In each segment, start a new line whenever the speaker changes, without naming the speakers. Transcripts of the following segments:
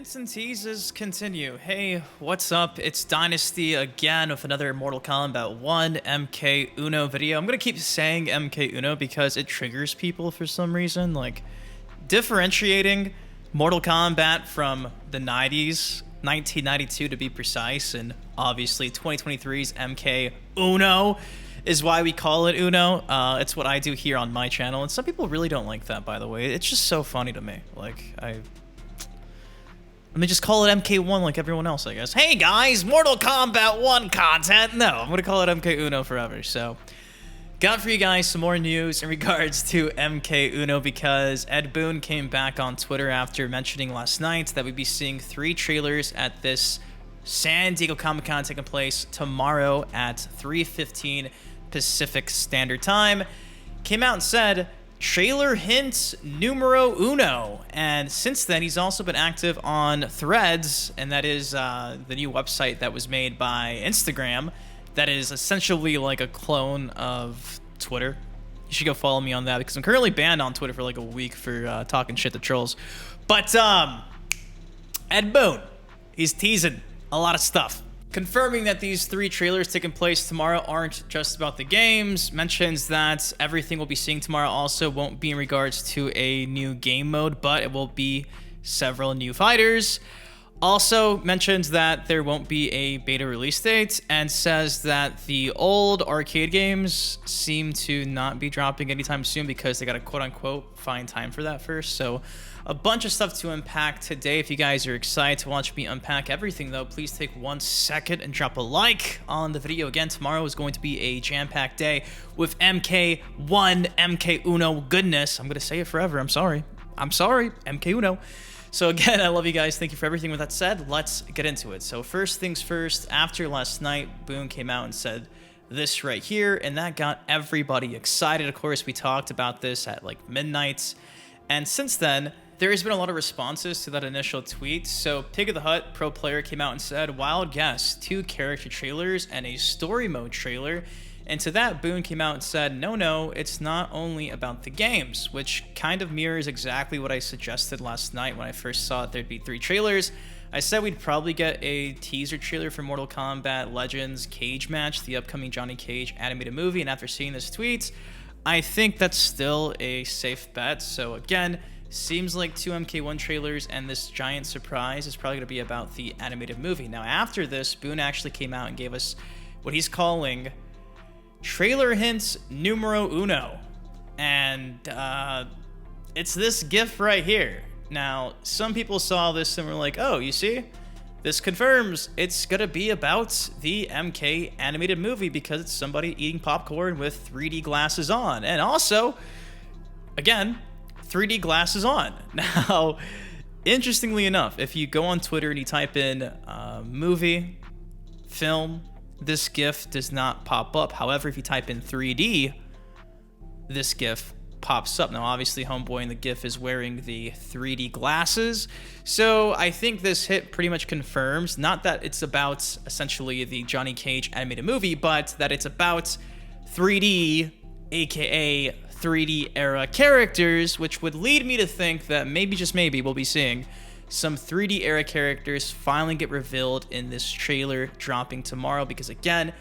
Hints and teases continue. Hey, what's up? It's Dynasty again with another Mortal Kombat 1 MK Uno video. I'm gonna keep saying MK Uno because it triggers people for some reason. Like, differentiating Mortal Kombat from the 90s, 1992 to be precise, and obviously 2023's MK Uno is why we call it Uno. It's what I do here on my channel, and some people really don't like that, by the way. It's just so funny to me. Like, let me just call it MK1 like everyone else, I guess. Hey guys, Mortal Kombat 1 content. No, I'm gonna call it MK Uno forever. So, got for you guys some more news in regards to MK Uno because Ed Boon came back on Twitter after mentioning last night that we'd be seeing 3 trailers at this San Diego Comic-Con taking place tomorrow at 3:15 Pacific Standard Time. Came out and said, trailer hints numero uno. And since then, he's also been active on Threads, and that is the new website that was made by Instagram that is essentially like a clone of Twitter. You should go follow me on that because I'm currently banned on Twitter for like a week for talking shit to trolls. But Ed Boon, he's teasing a lot of stuff, confirming that these 3 trailers taking place tomorrow aren't just about the games, mentions that everything we'll be seeing tomorrow also won't be in regards to a new game mode, but it will be several new fighters. Also mentions that there won't be a beta release date, and says that the old arcade games seem to not be dropping anytime soon because they gotta quote-unquote find time for that first. So a bunch of stuff to unpack today. If you guys are excited to watch me unpack everything, though, please take 1 second and drop a like on the video. Again, tomorrow is going to be a jam-packed day with MK1, MK Uno goodness. I'm going to say it forever. I'm sorry, MK Uno. So again, I love you guys. Thank you for everything. With that said, let's get into it. So first things first, after last night, Boon came out and said this right here, and that got everybody excited. Of course, we talked about this at like midnight, and since then, there has been a lot of responses to that initial tweet. So Pig of the Hut Pro Player came out and said, wild guess, 2 character trailers and a story mode trailer. And to that, Boon came out and said, no, it's not only about the games, which kind of mirrors exactly what I suggested last night when I first saw it there'd be 3 trailers. I said we'd probably get a teaser trailer for Mortal Kombat Legends Cage Match, the upcoming Johnny Cage animated movie. And after seeing this tweet, I think that's still a safe bet. So again, seems like 2 MK1 trailers, and this giant surprise is probably going to be about the animated movie. Now, after this, Boon actually came out and gave us what he's calling trailer hints numero uno. And it's this GIF right here. Now, some people saw this and were like, oh, you see? This confirms it's going to be about the MK animated movie because it's somebody eating popcorn with 3D glasses on. And also, again, 3D glasses on. Now, interestingly enough, if you go on Twitter and you type in movie, film, this GIF does not pop up. However, if you type in 3D, this GIF pops up. Now, obviously, Homeboy in the GIF is wearing the 3D glasses. So I think this hit pretty much confirms, not that it's about essentially the Johnny Cage animated movie, but that it's about 3D, aka 3D era characters, which would lead me to think that maybe, just maybe, we'll be seeing some 3D era characters finally get revealed in this trailer dropping tomorrow, because again,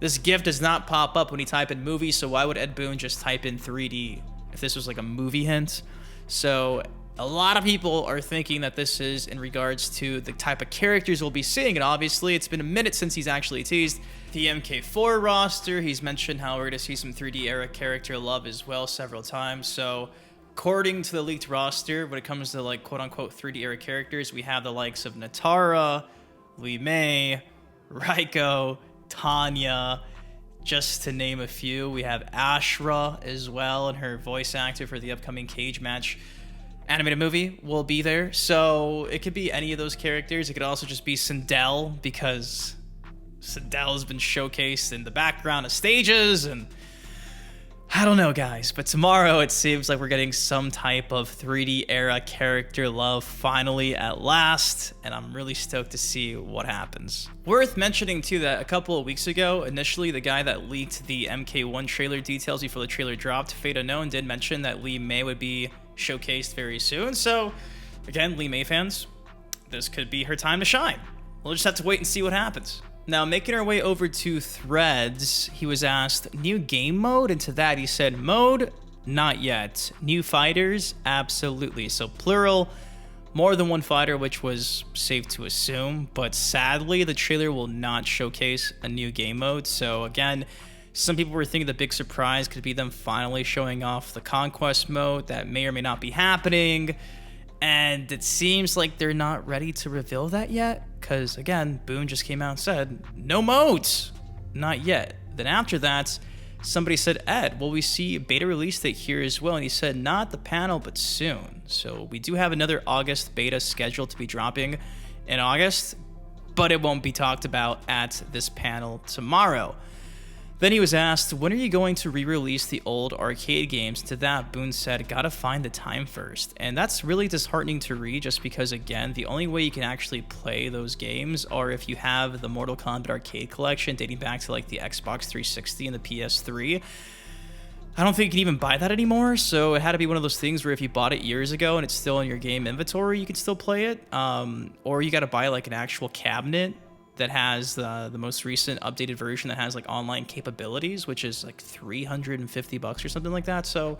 this GIF does not pop up when you type in movie, so why would Ed Boon just type in 3D if this was like a movie hint? So a lot of people are thinking that this is in regards to the type of characters we'll be seeing, and obviously it's been a minute since he's actually teased the MK4 roster. He's mentioned how we're going to see some 3D era character love as well several times. So according to the leaked roster, when it comes to like quote-unquote 3D era characters, we have the likes of Natara, Li Mei, Raiko, Tanya, just to name a few. We have Ashra as well, and her voice actor for the upcoming Cage Match animated movie will be there. So it could be any of those characters. It could also just be Sindel, because Sindel has been showcased in the background of stages, and I don't know, guys, but tomorrow it seems like we're getting some type of 3D era character love finally at last, and I'm really stoked to see what happens. Worth mentioning too that a couple of weeks ago, initially the guy that leaked the MK1 trailer details before the trailer dropped, Fate Unknown, did mention that Li Mei would be showcased very soon. So again, Li Mei fans, this could be her time to shine. We'll just have to wait and see what happens. Now, making our way over to Threads, he was asked, new game mode? And to that, he said, mode? Not yet. New fighters? Absolutely. So plural, more than one fighter, which was safe to assume. But sadly, the trailer will not showcase a new game mode. So again, some people were thinking the big surprise could be them finally showing off the Conquest mode. That may or may not be happening. And it seems like they're not ready to reveal that yet. Because, again, Boon just came out and said, no modes. Not yet. Then after that, somebody said, Ed, will we see a beta release date here as well? And he said, not at the panel, but soon. So we do have another August beta scheduled to be dropping in August. But it won't be talked about at this panel tomorrow. Then he was asked, when are you going to re-release the old arcade games? To that, Boon said, gotta find the time first. And that's really disheartening to read just because, again, the only way you can actually play those games are if you have the Mortal Kombat arcade collection dating back to like the Xbox 360 and the PS3. I don't think you can even buy that anymore, so it had to be one of those things where if you bought it years ago and it's still in your game inventory, you can still play it. Or you gotta buy like an actual cabinet that has the most recent updated version that has like online capabilities, which is like $350 or something like that. So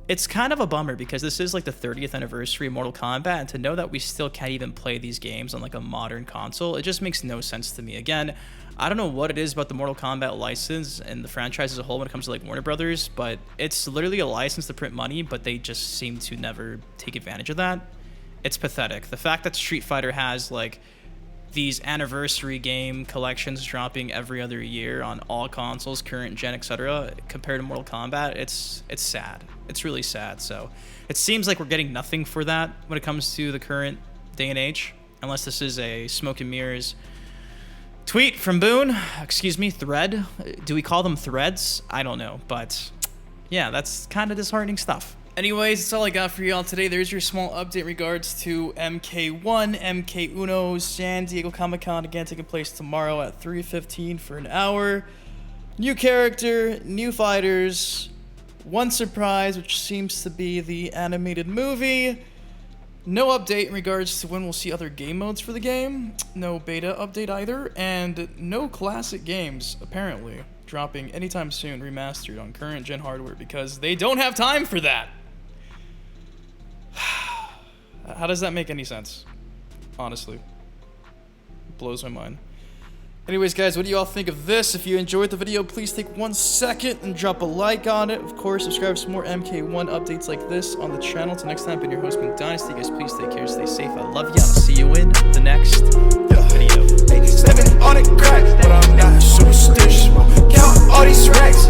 it's kind of a bummer because this is like the 30th anniversary of Mortal Kombat, and to know that we still can't even play these games on like a modern console, it just makes no sense to me. Again, I don't know what it is about the Mortal Kombat license and the franchise as a whole when it comes to like Warner Brothers, but it's literally a license to print money, but they just seem to never take advantage of that. It's pathetic. The fact that Street Fighter has like these anniversary game collections dropping every other year on all consoles, current gen, etc., compared to Mortal Kombat, it's sad. It's really sad. So it seems like we're getting nothing for that when it comes to the current day and age, unless this is a smoke and mirrors tweet from Boon. Excuse me, thread. Do we call them threads? I don't know, but yeah, that's kind of disheartening stuff. Anyways, that's all I got for y'all today. There's your small update in regards to MK1, MK Uno's San Diego Comic-Con, again taking place tomorrow at 3:15 for an hour. New character, new fighters, one surprise, which seems to be the animated movie. No update in regards to when we'll see other game modes for the game. No beta update either, and no classic games, apparently, dropping anytime soon, remastered on current gen hardware, because they don't have time for that. How does that make any sense? Honestly. It blows my mind. Anyways, guys, what do you all think of this? If you enjoyed the video, please take 1 second and drop a like on it. Of course, subscribe for some more MK1 updates like this on the channel. Till next time, been your host, Boon Dynasty. Guys, please take care, stay safe. I love you. I'll see you in the next video.
87 on it crack, but I'm not superstitious. Count all these racks.